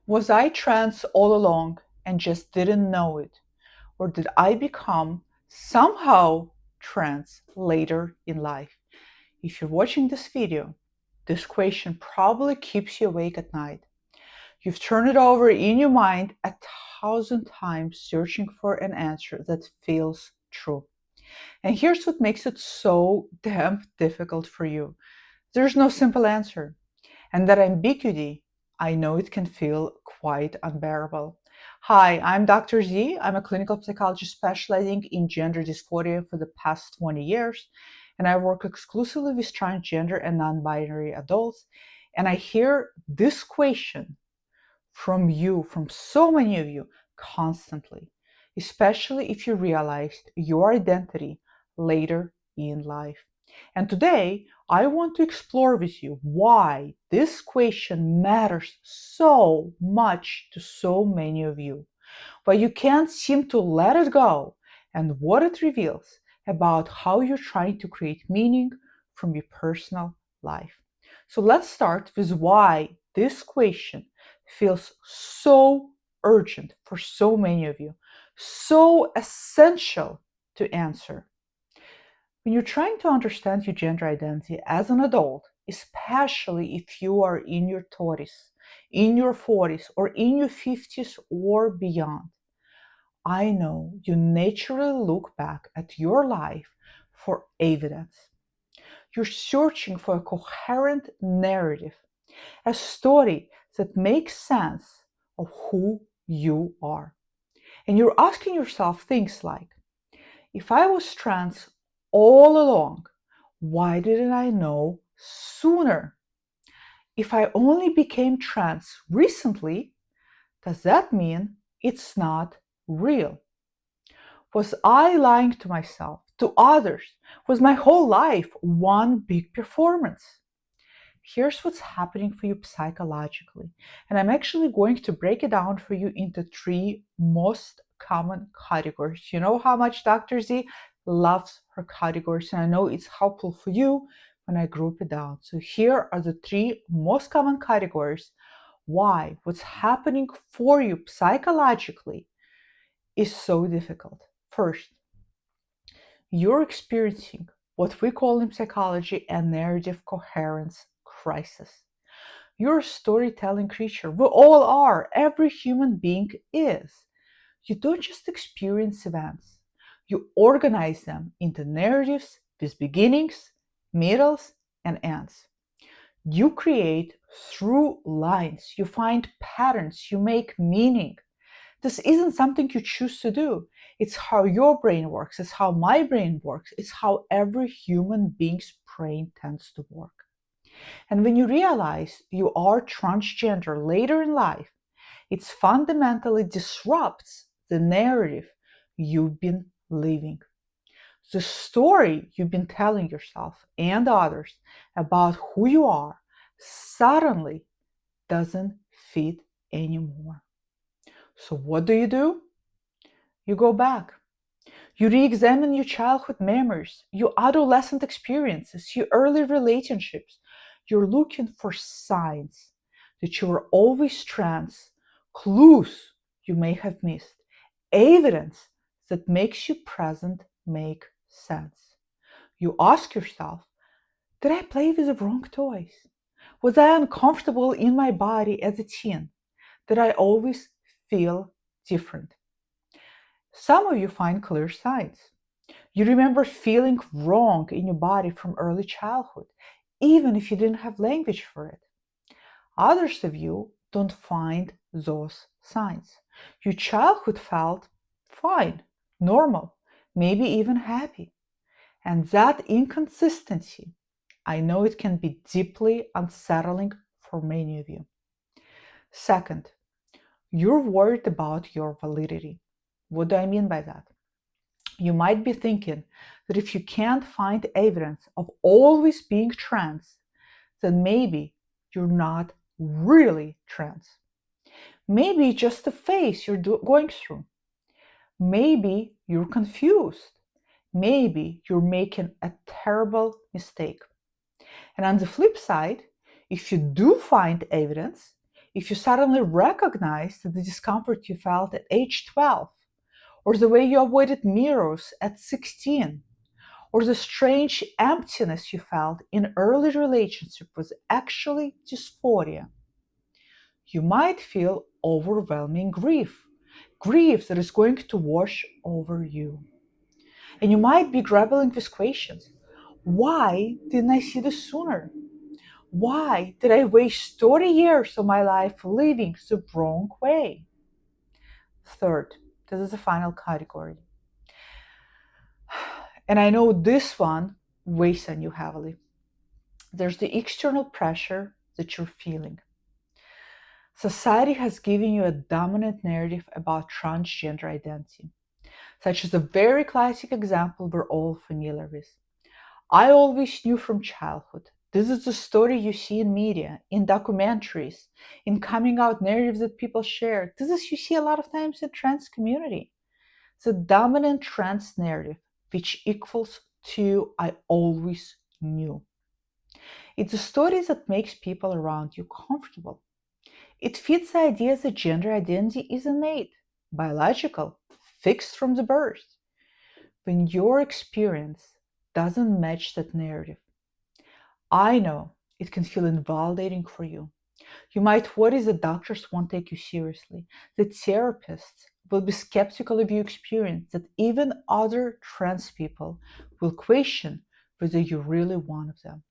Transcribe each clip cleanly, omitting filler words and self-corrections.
Was I trans all along and just didn't know it? Or did I become somehow trans later in life? If you're watching this video, this question probably keeps you awake at night. You've turned it over in your mind 1,000 times searching for an answer that feels true. And here's what makes it so damn difficult for you. There's no simple answer. And that ambiguity, I know it can feel quite unbearable. Hi, I'm Dr. Z. I'm a clinical psychologist specializing in gender dysphoria for the past 20 years, and I work exclusively with transgender and non-binary adults. And I hear this question from you, from so many of you, constantly, especially if you realized your identity later in life. And today, I want to explore with you why this question matters so much to so many of you, why you can't seem to let it go, and what it reveals about how you're trying to create meaning from your personal life. So let's start with why this question feels so urgent for so many of you, so essential to answer. When you're trying to understand your gender identity as an adult, especially if you are in your 30s, in your 40s, or in your 50s or beyond, I know you naturally look back at your life for evidence. You're searching for a coherent narrative, a story that makes sense of who you are. And you're asking yourself things like, if I was trans all along, why didn't I know sooner? If I only became trans recently, does that mean it's not real? Was I lying to myself, to others? Was my whole life one big performance? Here's what's happening for you psychologically. And I'm actually going to break it down for you into three most common categories. You know how much Dr. Z loves her categories, and I know it's helpful for you when I group it down. So here are the three most common categories why what's happening for you psychologically is so difficult. First, you're experiencing what we call in psychology a narrative coherence crisis. You're a storytelling creature. We all are. Every human being is. You don't just experience events, you organize them into narratives with beginnings, middles, and ends. You create through lines, you find patterns, you make meaning. This isn't something you choose to do. It's how your brain works, it's how my brain works, it's how every human being's brain tends to work. And when you realize you are transgender later in life, it fundamentally disrupts the narrative you've been living. The story you've been telling yourself and others about who you are suddenly doesn't fit anymore. So what do? You go back. You re-examine your childhood memories, your adolescent experiences, your early relationships. You're looking for signs that you were always trans, clues you may have missed, evidence that makes your present make sense. You ask yourself, did I play with the wrong toys? Was I uncomfortable in my body as a teen? Did I always feel different? Some of you find clear signs. You remember feeling wrong in your body from early childhood, even if you didn't have language for it. Others of you don't find those signs. Your childhood felt fine, normal, maybe even happy. And that inconsistency, I know it can be deeply unsettling for many of you. Second, you're worried about your validity. What do I mean by that? You might be thinking that if you can't find evidence of always being trans, then maybe you're not really trans. Maybe it's just a phase you're going through. Maybe you're confused. Maybe you're making a terrible mistake. And on the flip side, if you do find evidence, if you suddenly recognize that the discomfort you felt at age 12, or the way you avoided mirrors at 16, or the strange emptiness you felt in early relationship was actually dysphoria, you might feel overwhelming grief, grief that is going to wash over you. And you might be grappling with questions. Why didn't I see this sooner? Why did I waste 30 years of my life living the wrong way? Third, this is the final category. And I know this one weighs on you heavily. There's the external pressure that you're feeling. Society has given you a dominant narrative about transgender identity, such as a very classic example we're all familiar with. I always knew from childhood. This is the story you see in media, in documentaries, in coming out narratives that people share. This is you see a lot of times in trans community. The dominant trans narrative, which equals to I always knew. It's a story that makes people around you comfortable. It fits the idea that gender identity is innate, biological, fixed from the birth. When your experience doesn't match that narrative, I know it can feel invalidating for you. You might worry that doctors won't take you seriously, that therapists will be skeptical of your experience, that even other trans people will question whether you're really one of them.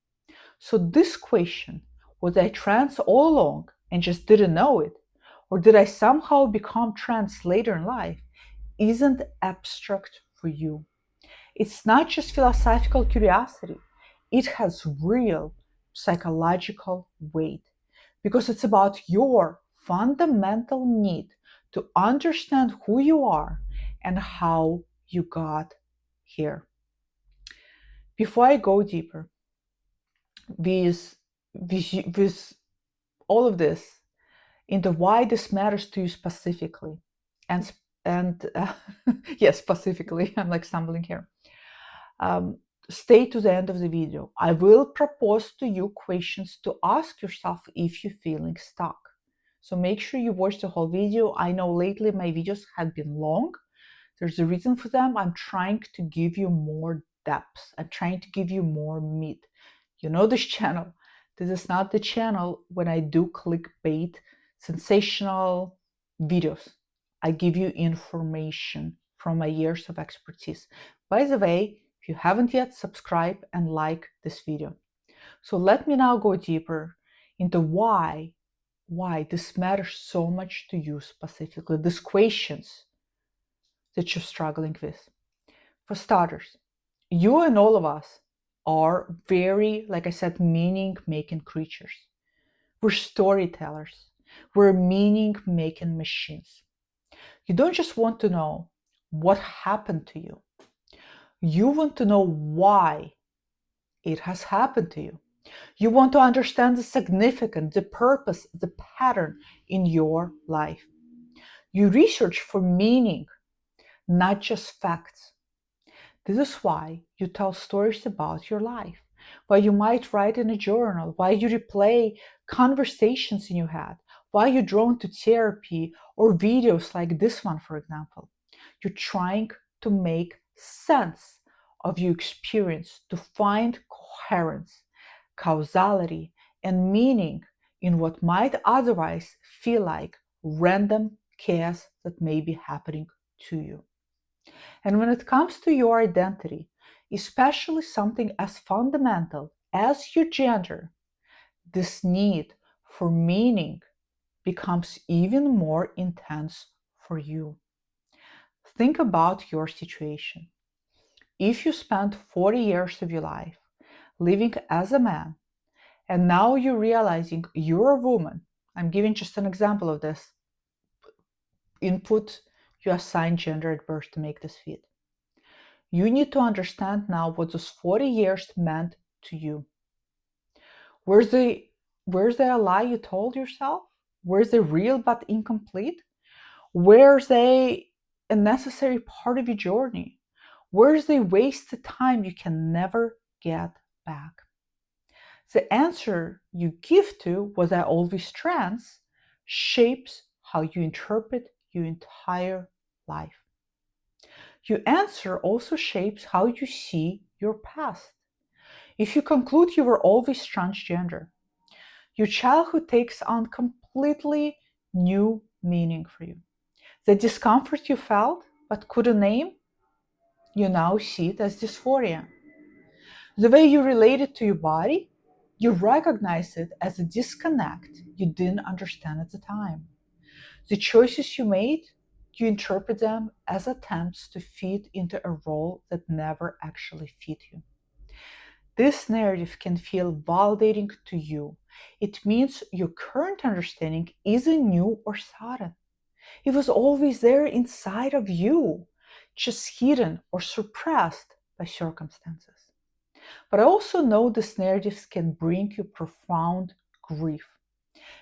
So, this question, was I trans all along and just didn't know it? Or did I somehow become trans later in life? Isn't abstract for you. It's not just philosophical curiosity, it has real psychological weight because it's about your fundamental need to understand who you are and how you got here. Before I go deeper with, with all of this into why this matters to you specifically, and yes, specifically, I'm like stumbling here. Stay to the end of the video. I will propose to you questions to ask yourself if you're feeling stuck. So make sure you watch the whole video. I know lately my videos have been long. There's a reason for them. I'm trying to give you more depth. I'm trying to give you more meat. You know this channel. This is not the channel when I do clickbait, sensational videos. I give you information from my years of expertise. By the way, if you haven't yet, subscribe and like this video. So let me now go deeper into why this matters so much to you specifically, these questions that you're struggling with. For starters, you and all of us are very, like I said, meaning-making creatures. We're storytellers. We're meaning-making machines. You don't just want to know what happened to you. You want to know why it has happened to you. You want to understand the significance, the purpose, the pattern in your life. You research for meaning, not just facts. This is why you tell stories about your life, why you might write in a journal, why you replay conversations in your head, why you're drawn to therapy or videos like this one, for example. You're trying to make sense of your experience, to find coherence, causality, and meaning in what might otherwise feel like random chaos that may be happening to you. And when it comes to your identity, especially something as fundamental as your gender, this need for meaning becomes even more intense for you. Think about your situation. If you spent 40 years of your life living as a man, and now you're realizing you're a woman, I'm giving just an example of this. Input your assigned gender at birth to make this fit. You need to understand now what those 40 years meant to you. Where's the lie you told yourself? Where's the real but incomplete? Where's a necessary part of your journey? Where's the wasted time you can never get back? The answer you give to was I always trans shapes how you interpret your entire life. Your answer also shapes how you see your past. If you conclude you were always transgender, your childhood takes on completely new meaning for you. The discomfort you felt but couldn't name, you now see it as dysphoria. The way you related to your body, you recognize it as a disconnect you didn't understand at the time. The choices you made, you interpret them as attempts to fit into a role that never actually fit you. This narrative can feel validating to you. It means your current understanding isn't new or sudden. It was always there inside of you, just hidden or suppressed by circumstances. But I also know these narratives can bring you profound grief.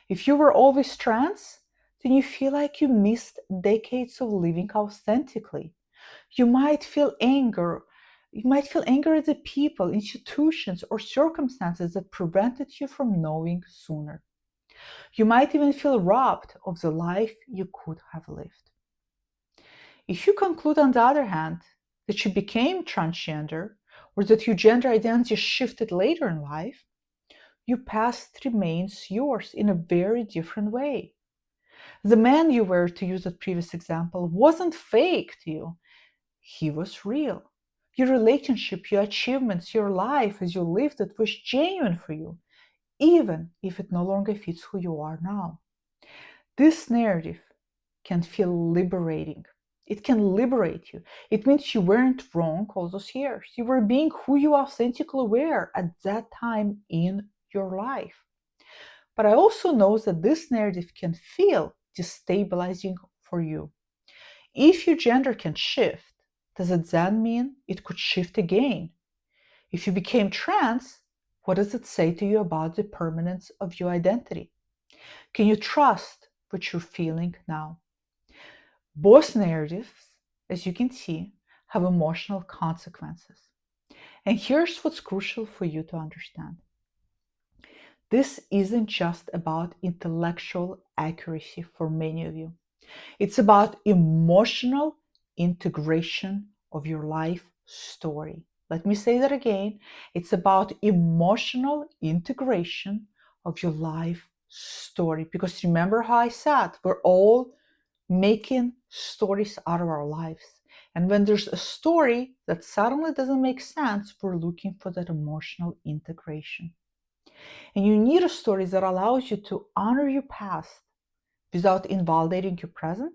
If you were always trans, then you feel like you missed decades of living authentically. You might feel anger. You might feel anger at the people, institutions, or circumstances that prevented you from knowing sooner. You might even feel robbed of the life you could have lived. If you conclude, on the other hand, that you became transgender or that your gender identity shifted later in life, your past remains yours in a very different way. The man you were, to use that previous example, wasn't fake to you. He was real. Your relationship, your achievements, your life as you lived it was genuine for you, even if it no longer fits who you are now. This narrative can feel liberating. It can liberate you. It means you weren't wrong all those years. You were being who you authentically were at that time in your life. But I also know that this narrative can feel destabilizing for you. If your gender can shift, does it then mean it could shift again? If you became trans, what does it say to you about the permanence of your identity? Can you trust what you're feeling now? Both narratives, as you can see, have emotional consequences. And here's what's crucial for you to understand. This isn't just about intellectual accuracy for many of you. It's about emotional integration of your life story. Let me say that again. It's about emotional integration of your life story. Because remember how I said, we're all making stories out of our lives. And when there's a story that suddenly doesn't make sense, we're looking for that emotional integration. And you need a story that allows you to honor your past without invalidating your present,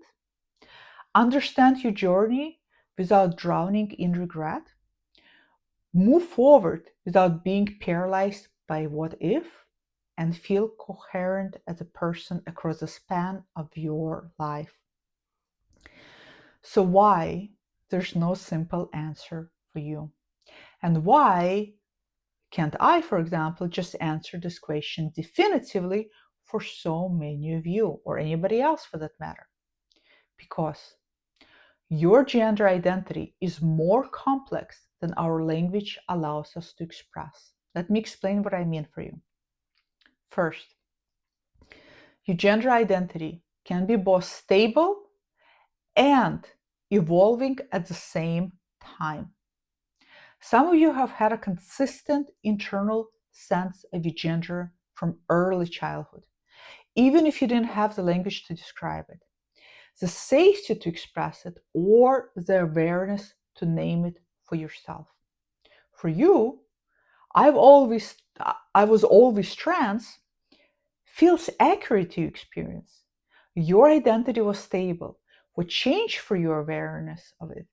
understand your journey without drowning in regret, move forward without being paralyzed by what if, and feel coherent as a person across the span of your life. So why there's no simple answer for you? And why can't I, for example, just answer this question definitively for so many of you, or anybody else for that matter? Because your gender identity is more complex than our language allows us to express. Let me explain what I mean for you. First, your gender identity can be both stable and evolving at the same time. Some of you have had a consistent internal sense of your gender from early childhood, even if you didn't have the language to describe it, the safety to express it, or the awareness to name it for yourself. For you, I was always trans feels accurate to your experience. Your identity was stable. What changed for your awareness of it?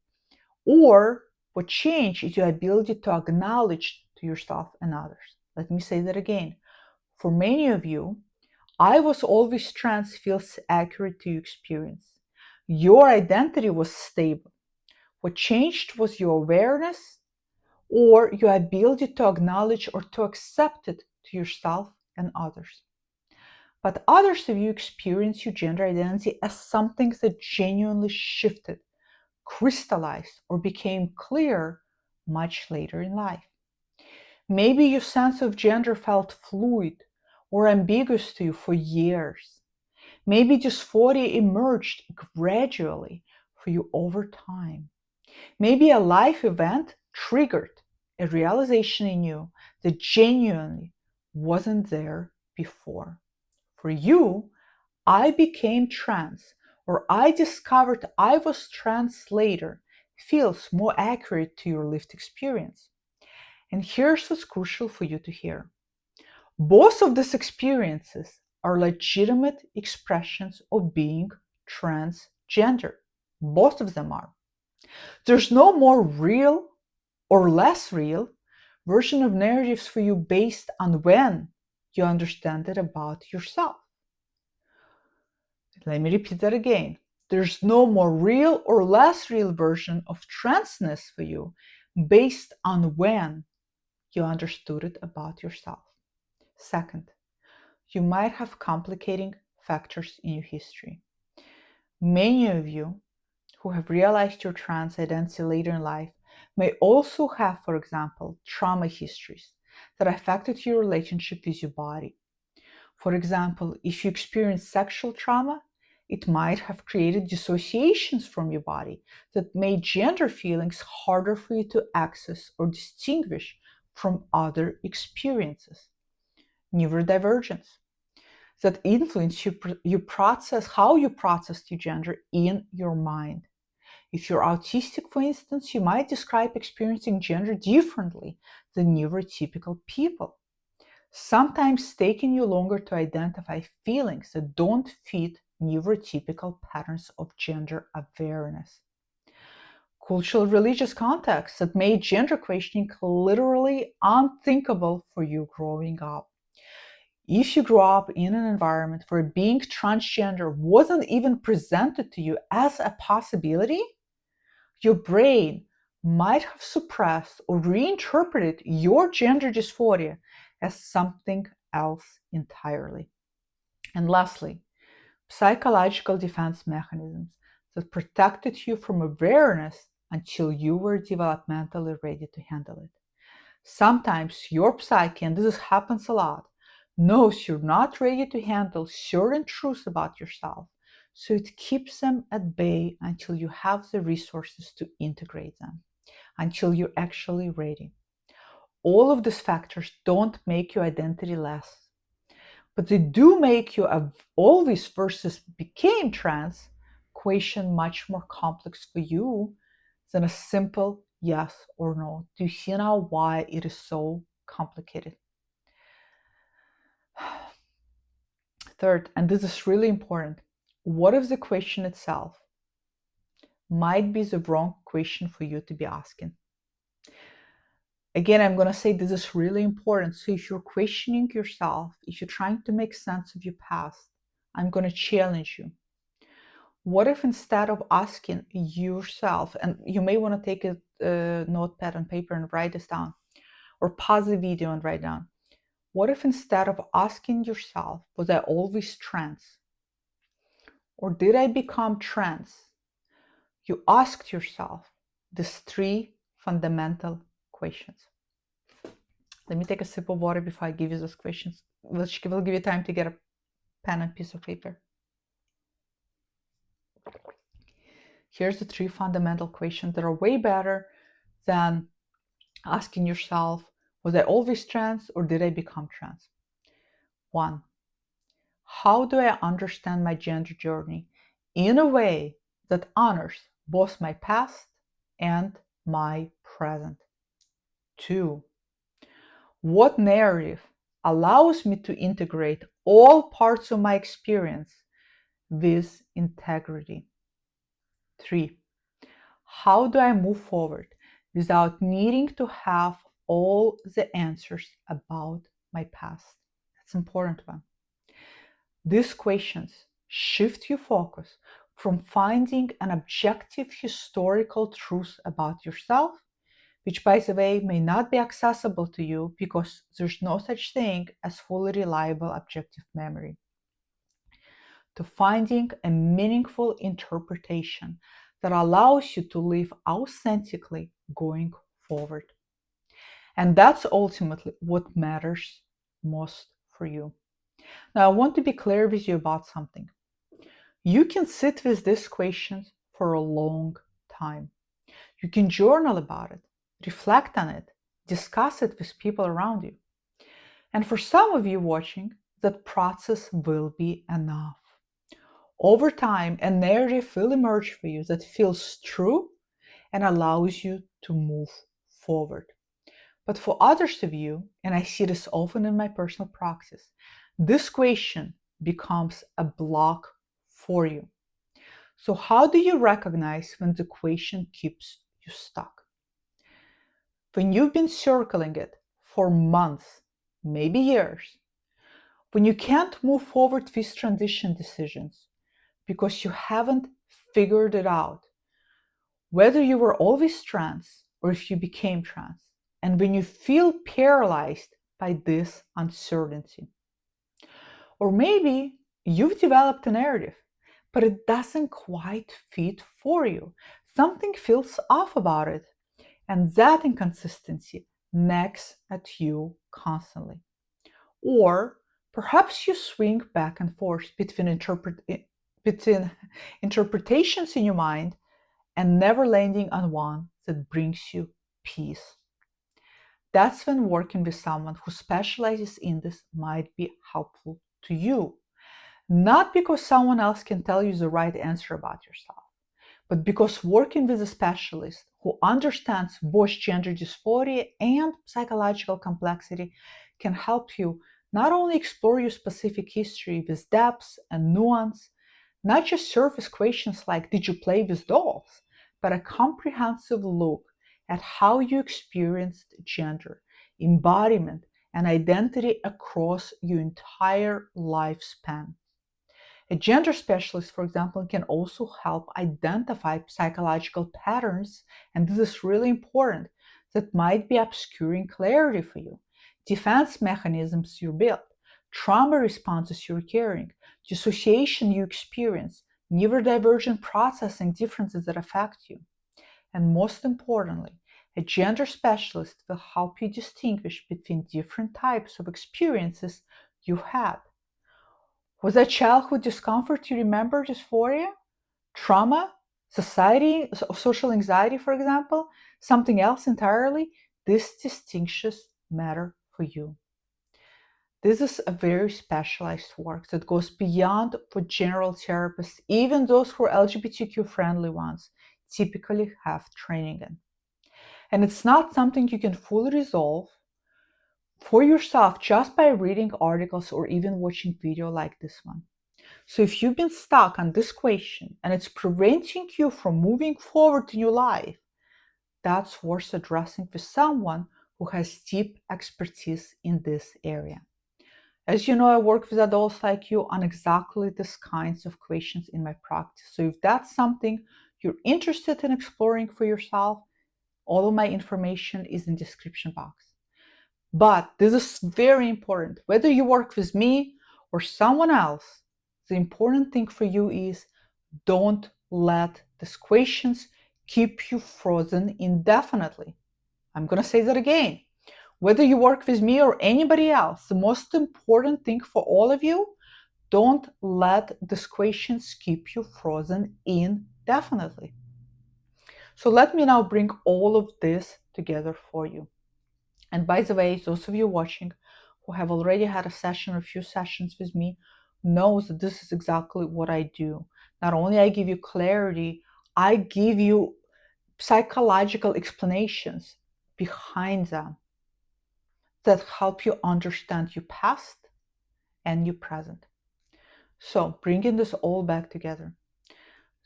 Or what changed is your ability to acknowledge to yourself and others. Let me say that again. For many of you, I was always trans feels accurate to your experience. Your identity was stable. What changed was your awareness or your ability to acknowledge or to accept it to yourself and others. But others of you experience your gender identity as something that genuinely shifted, crystallized, or became clear much later in life. Maybe your sense of gender felt fluid or ambiguous to you for years. Maybe dysphoria emerged gradually for you over time. Maybe a life event triggered a realization in you that genuinely wasn't there before. For you, I became trans, or I discovered I was trans later, feels more accurate to your lived experience. And here's what's crucial for you to hear. Both of these experiences are legitimate expressions of being transgender. Both of them are. There's no more real or less real version of narratives for you based on when you understand it about yourself. Let me repeat that again. There's no more real or less real version of transness for you based on when you understood it about yourself. Second, you might have complicating factors in your history. Many of you who have realized your trans identity later in life may also have, for example, trauma histories that affected your relationship with your body. For example, if you experienced sexual trauma, it might have created dissociations from your body that made gender feelings harder for you to access or distinguish from other experiences. Neurodivergence that influence you process how you process your gender in your mind. If you're autistic, for instance, you might describe experiencing gender differently than neurotypical people, sometimes taking you longer to identify feelings that don't fit neurotypical patterns of gender awareness. Cultural religious contexts that made gender questioning literally unthinkable for you growing up. If you grew up in an environment where being transgender wasn't even presented to you as a possibility, your brain might have suppressed or reinterpreted your gender dysphoria as something else entirely. And lastly, psychological defense mechanisms that protected you from awareness until you were developmentally ready to handle it. Sometimes your psyche, and this happens a lot, knows you're not ready to handle certain truths about yourself, so it keeps them at bay until you have the resources to integrate them, until you're actually ready. All of these factors don't make your identity less, but they do make you a always versus became trans question much more complex for you than a simple yes or no. Do you see now why it is so complicated? Third, and this is really important, what if the question itself might be the wrong question for you to be asking? Again, I'm going to say this is really important. So if you're questioning yourself, if you're trying to make sense of your past, I'm going to challenge you. What if instead of asking yourself, and you may want to take a notepad and paper and write this down, or pause the video and write down, what if instead of asking yourself, was I always trans? Or did I become trans? You asked yourself these three fundamental questions. Let me take a sip of water before I give you those questions, which will give you time to get a pen and piece of paper. Here's the three fundamental questions that are way better than asking yourself, was I always trans or did I become trans? 1. How do I understand my gender journey in a way that honors both my past and my present? 2. What narrative allows me to integrate all parts of my experience with integrity? 3. How do I move forward without needing to have all the answers about my past? That's an important one. These questions shift your focus from finding an objective historical truth about yourself, which, by the way, may not be accessible to you because there's no such thing as fully reliable objective memory, to finding a meaningful interpretation that allows you to live authentically going forward. And that's ultimately what matters most for you. Now, I want to be clear with you about something. You can sit with these questions for a long time. You can journal about it, reflect on it, discuss it with people around you. And for some of you watching, that process will be enough. Over time, a narrative will emerge for you that feels true and allows you to move forward. But for others of you, and I see this often in my personal practice, this question becomes a block for you. So, how do you recognize when the question keeps you stuck? When you've been circling it for months, maybe years, when you can't move forward with transition decisions because you haven't figured it out, whether you were always trans or if you became trans, and when you feel paralyzed by this uncertainty. Or maybe you've developed a narrative, but it doesn't quite fit for you. Something feels off about it, and that inconsistency nags at you constantly. Or perhaps you swing back and forth between interpretations in your mind and never landing on one that brings you peace. That's when working with someone who specializes in this might be helpful to you. Not because someone else can tell you the right answer about yourself, but because working with a specialist who understands both gender dysphoria and psychological complexity can help you not only explore your specific history with depth and nuance, not just surface questions like, did you play with dolls, but a comprehensive look at how you experienced gender, embodiment, and identity across your entire lifespan. A gender specialist, for example, can also help identify psychological patterns, and this is really important, that might be obscuring clarity for you. Defense mechanisms you built, trauma responses you're carrying, dissociation you experience, neurodivergent processing differences that affect you. And most importantly, a gender specialist will help you distinguish between different types of experiences you had. Was that childhood discomfort you remember dysphoria? Trauma? Society? Social anxiety, for example? Something else entirely? These distinctions matter for you. This is a very specialized work that goes beyond what general therapists, even those who are LGBTQ friendly ones, typically have training in. And it's not something you can fully resolve for yourself just by reading articles or even watching video like this one. So if you've been stuck on this question and it's preventing you from moving forward in your life, that's worth addressing with someone who has deep expertise in this area. As you know, I work with adults like you on exactly these kinds of questions in my practice. So if that's something you're interested in exploring for yourself, all of my information is in the description box. But this is very important. Whether you work with me or someone else, the important thing for you is don't let these questions keep you frozen indefinitely. I'm going to say that again. Whether you work with me or anybody else, the most important thing for all of you, don't let these questions keep you frozen indefinitely. So let me now bring all of this together for you. And by the way, those of you watching who have already had a session or a few sessions with me knows that this is exactly what I do. Not only I give you clarity, I give you psychological explanations behind them that help you understand your past and your present. So bringing this all back together,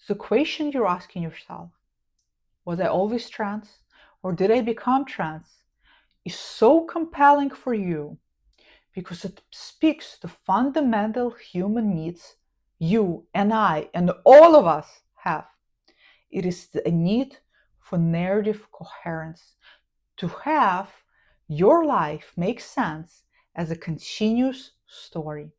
the question you're asking yourself, was I always trans or did I become trans, is so compelling for you because it speaks to fundamental human needs you and I and all of us have. It is a need for narrative coherence, to have your life make sense as a continuous story.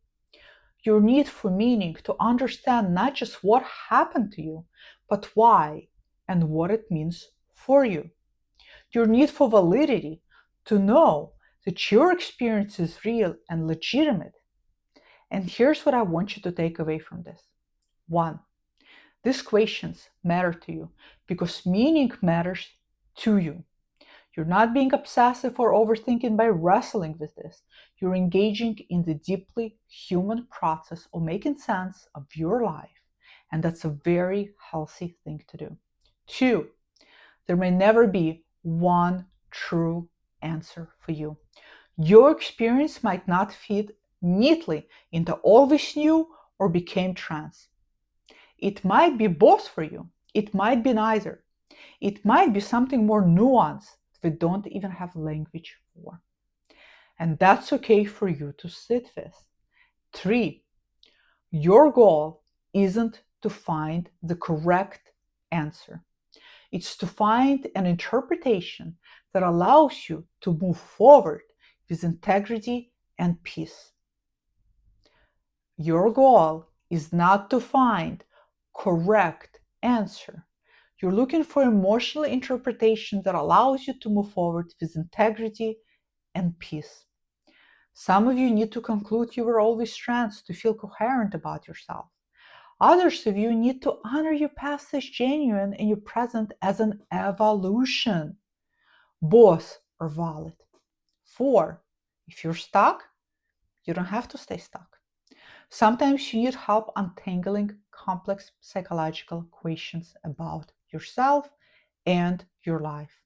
Your need for meaning, to understand not just what happened to you, but why and what it means for you. Your need for validity, to know that your experience is real and legitimate. And here's what I want you to take away from this. 1. These questions matter to you because meaning matters to you. You're not being obsessive or overthinking by wrestling with this. You're engaging in the deeply human process of making sense of your life. And that's a very healthy thing to do. 2, there may never be one true answer for you. Your experience might not fit neatly into always knew or became trans. It might be both for you. It might be neither. It might be something more nuanced that we don't even have language for. And that's okay for you to sit with. 3, your goal isn't to find the correct answer. It's to find an interpretation that allows you to move forward with integrity and peace. Your goal is not to find correct answer. You're looking for emotional interpretation that allows you to move forward with integrity and peace. Some of you need to conclude you were always trans to feel coherent about yourself. Others of you need to honor your past as genuine and your present as an evolution. Both are valid. 4, if you're stuck, you don't have to stay stuck. Sometimes you need help untangling complex psychological questions about yourself and your life.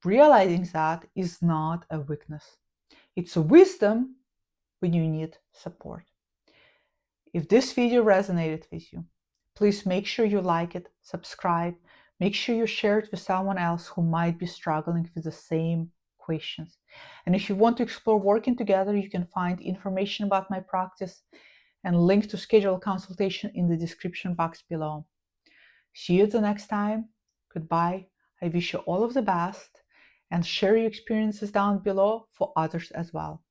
Realizing that is not a weakness. It's a wisdom when you need support. If this video resonated with you, please make sure you like it, subscribe, make sure you share it with someone else who might be struggling with the same questions. And if you want to explore working together, you can find information about my practice and link to schedule a consultation in the description box below. See you the next time. Goodbye. I wish you all of the best and share your experiences down below for others as well.